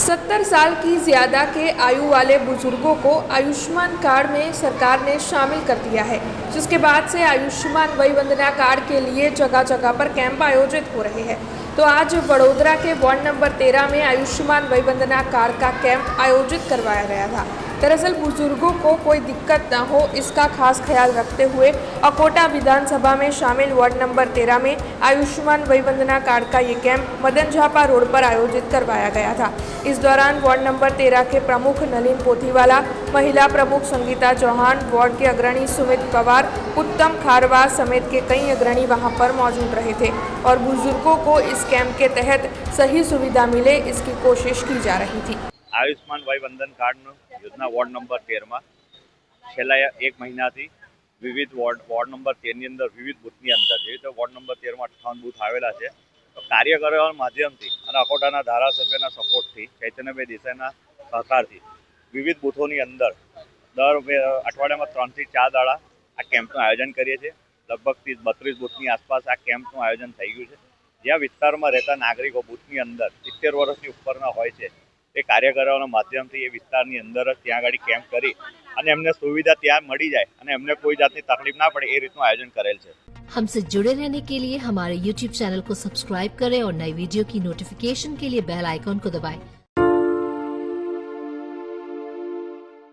70 साल की ज़्यादा के आयु वाले बुजुर्गों को आयुष्मान कार्ड में सरकार ने शामिल कर दिया है, जिसके बाद से आयुष्मान वय वंदना कार्ड के लिए जगह जगह पर कैंप आयोजित हो रहे हैं। तो आज वडोदरा के वार्ड नंबर 13 में आयुष्मान वय वंदना कार्ड का कैंप आयोजित करवाया गया था। दरअसल बुजुर्गों को कोई दिक्कत न हो, इसका खास ख्याल रखते हुए अकोटा विधानसभा में शामिल वार्ड नंबर 13 में आयुष्मान वय वंदना कार्ड का ये कैंप मदन झापा रोड पर आयोजित करवाया गया था। इस दौरान वार्ड नंबर 13 के प्रमुख नलिन पोथीवाला, महिला प्रमुख संगीता चौहान, वार्ड के अग्रणी सुमित पवार, उत्तम खारवा समेत के कई अग्रणी वहां पर मौजूद रहे थे और बुजुर्गों को इस कैंप के तहत सही सुविधा मिले, इसकी कोशिश की जा रही थी। आयुष्मान वय वंदन कार्ड योजना वॉर्ड नंबर 13 में छेल्ला 1 महीनाथी विविध वॉर्ड नंबर 13 अंदर विविध बूथनी अंदर जे तो वॉर्ड नंबर 13 में 58 बूथ आवेला है। तो कार्यकर्ताओं माध्यमथी अने अकोटाना धारासभ्यना सपोर्टथी चैतन्यभाई देसाईना सहकारथी विविध बूथोनी अंदर दर अठवाडियामां 3 થી 4 दाड़ा आ केम्पनुं आयोजन करीए छीए। लगभग 32 बूथनी आसपास आ केम्पनुं आयोजन थई गयुं छे। ज्यां विस्तारमां रहता नागरिको बूथनी अंदर 70 वर्षनी उपरना होय छे ते कार्यकर्ताओं माध्यमथी ए विस्तारनी अंदर ज त्यां आगळी केम्प करी અને એમને સુવિધા ત્યાં મળી જાય અને એમને કોઈ જાતની તકલીફ ના પડે એ રીતનું આયોજન કરેલ છે। हमसे जुड़े रहने के लिए हमारे YouTube चैनल को सब्सक्राइब करें और नई वीडियो की नोटिफिकेशन के लिए बेल आइकॉन को दबाएं।